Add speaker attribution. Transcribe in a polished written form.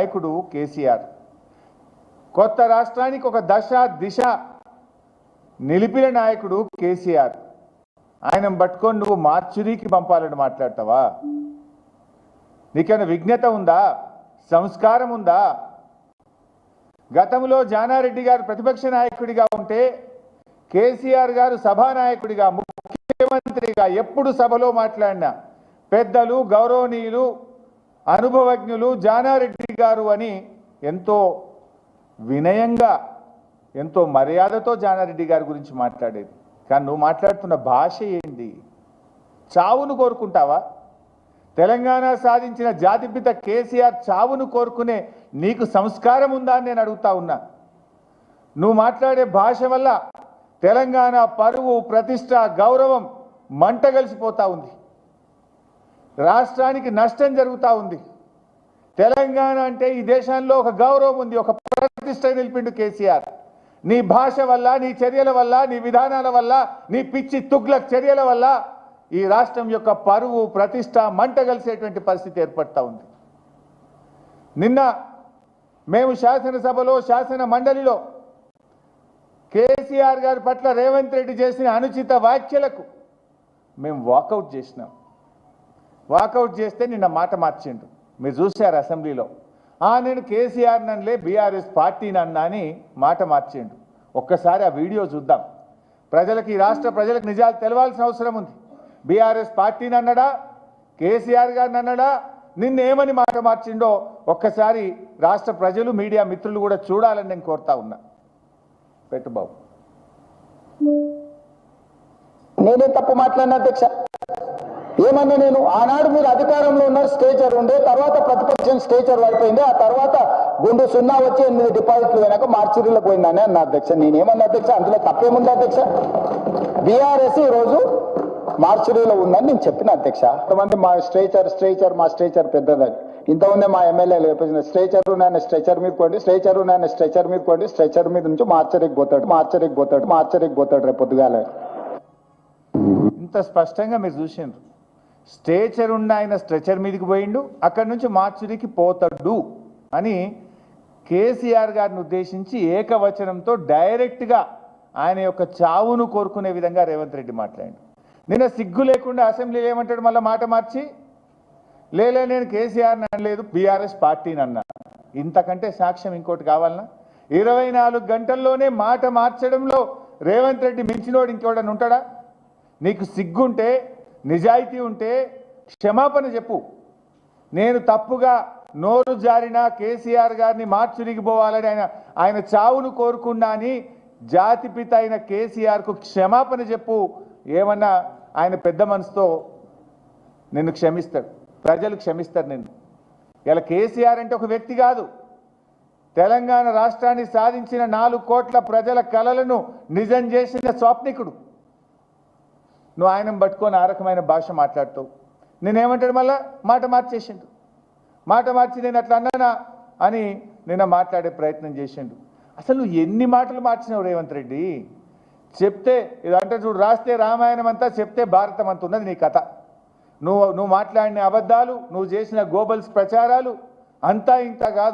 Speaker 1: నాయకుడు కేసీఆర్. కొత్త రాష్ట్రానికి ఒక దశ దిశ నిలిపిన నాయకుడు కేసీఆర్. ఆయన పట్టుకొని నువ్వు మార్చురీకి పంపాలని మాట్లాడతావా? నీకైనా విజ్ఞత ఉందా? సంస్కారం ఉందా? గతంలో జానారెడ్డి గారు ప్రతిపక్ష నాయకుడిగా ఉంటే కేసీఆర్ గారు సభానాయకుడిగా ముఖ్యమంత్రిగా ఎప్పుడు సభలో మాట్లాడినా పెద్దలు గౌరవనీయులు అనుభవజ్ఞులు జానారెడ్డి గారు అని ఎంతో వినయంగా ఎంతో మర్యాదతో జానారెడ్డి గారి గురించి మాట్లాడేది. కానీ నువ్వు మాట్లాడుతున్న భాష ఏంటి? చావును కోరుకుంటావా? తెలంగాణ సాధించిన జాతిపిత కేసీఆర్ చావును కోరుకునే నీకు సంస్కారం ఉందా అని నేను అడుగుతా ఉన్నా. నువ్వు మాట్లాడే భాష వల్ల తెలంగాణ పరువు ప్రతిష్ట గౌరవం మంటగలిసిపోతా ఉంది. రాష్ట్రానికి నష్టం జరుగుతూ ఉంది. తెలంగాణ అంటే ఈ దేశంలో ఒక గౌరవం ఉంది, ఒక ప్రతిష్ట నిలిపిండు కేసీఆర్. నీ భాష వల్ల, నీ చర్యల వల్ల, నీ విధానాల వల్ల, నీ పిచ్చి తుగ్లక్ చర్యల వల్ల ఈ రాష్ట్రం యొక్క పరువు ప్రతిష్ట మంటగలిసేటువంటి పరిస్థితి ఏర్పడతా ఉంది. నిన్న మేము శాసనసభలో శాసన మండలిలో కేసీఆర్ గారి పట్ల రేవంత్ రెడ్డి చేసిన అనుచిత వ్యాఖ్యలకు మేము వాకౌట్ చేసినాం. వాకౌట్ చేస్తే నిన్న మాట మార్చిండు. మీరు చూశారు అసెంబ్లీలో. నేను కేసీఆర్ నన్నులే బీఆర్ఎస్ పార్టీని అన్నా అని మాట మార్చిండు. ఒక్కసారి ఆ వీడియో చూద్దాం. ప్రజలకు, ఈ రాష్ట్ర ప్రజలకు నిజాలు తెలవాల్సిన అవసరం ఉంది. బీఆర్ఎస్ పార్టీని అన్నాడా, కేసీఆర్ గారిని అన్నాడా, నిన్నేమని మాట మార్చిండో ఒక్కసారి రాష్ట్ర ప్రజలు మీడియా మిత్రులు కూడా చూడాలని నేను కోరుతా ఉన్నా. పెట్టు బాబు.
Speaker 2: నేనే తప్పు మాట్లాడిన అధ్యక్ష. ఏమన్నా నేను ఆనాడు మీరు అధికారంలో ఉన్నారు, స్టేచర్ ఉండే, తర్వాత ప్రతిపక్షం స్టేచర్ పడిపోయింది, ఆ తర్వాత గుండు 0 వచ్చి 8 డిపాజిట్లు పోయినాక మార్చిరీలో పోయిందని అన్న అధ్యక్ష. నేనేమన్నా అధ్యక్ష, అందులో తప్పేముంది అధ్యక్ష? బీఆర్ఎస్ ఈరోజు మార్చిరీలో ఉందని నేను చెప్పిన అధ్యక్ష. కొంతమంది మా స్ట్రేచర్ పెద్దదని ఇంతకుముందే మా ఎమ్మెల్యేలు చెప్పేసిన స్ట్రెచర్ మీద పోండి, స్ట్రెచర్ మీద నుంచి మార్చరికి పోతాడు రేపు పొద్దుగాల.
Speaker 1: ఇంత స్పష్టంగా మీరు చూసిండ్రు. స్ట్రేచర్ ఉన్న ఆయన స్ట్రెచర్ మీదకి పోయిండు, అక్కడి నుంచి మార్చురికి పోతాడు అని కేసీఆర్ గారిని ఉద్దేశించి ఏకవచనంతో డైరెక్ట్గా ఆయన యొక్క చావును కోరుకునే విధంగా రేవంత్ రెడ్డి మాట్లాడాడు. నిన్న సిగ్గు లేకుండా అసెంబ్లీలో ఏమంటాడు, మళ్ళీ మాట మార్చి లేలే నేను కేసీఆర్ని అనలేదు బీఆర్ఎస్ పార్టీని అన్నా. ఇంతకంటే సాక్ష్యం ఇంకోటి కావాలన్నా? 24 గంటల్లోనే మాట మార్చడంలో రేవంత్ రెడ్డి మించినోడు ఇంకోడని ఉంటాడా? నీకు సిగ్గుంటే, నిజాయితీ ఉంటే క్షమాపణ చెప్పు. నేను తప్పుగా నోరు జారిన కేసీఆర్ గారిని మార్చురికి పోవాలని ఆయన చావును కోరుకున్నా అని జాతిపిత అయిన కేసీఆర్కు క్షమాపణ చెప్పు. ఏమన్నా ఆయన పెద్ద మనసుతో నిన్ను క్షమిస్తాడు, ప్రజలు క్షమిస్తారు నిన్ను. ఇలా కేసీఆర్ అంటే ఒక వ్యక్తి కాదు, తెలంగాణ రాష్ట్రాన్ని సాధించిన 4 కోట్ల ప్రజల కలలను నిజం చేసిన స్వాప్నికుడు. నువ్వు ఆయన పట్టుకొని ఆ రకమైన భాష మాట్లాడుతావు. నేనేమంటాడు, మళ్ళా మాట మార్చేసిండు. మాట మార్చి నేను అట్లా అన్నానా అని నిన్న మాట్లాడే ప్రయత్నం చేసిండు. అసలు నువ్వు ఎన్ని మాటలు మార్చినావు రేవంత్ రెడ్డి? చెప్తే ఇదంటే చూడు, రాస్తే రామాయణం అంతా, చెప్తే భారతం అంత ఉన్నది నీ కథ. నువ్వు మాట్లాడిన అబద్ధాలు, నువ్వు చేసిన గోబల్స్ ప్రచారాలు అంతా ఇంత కాదు.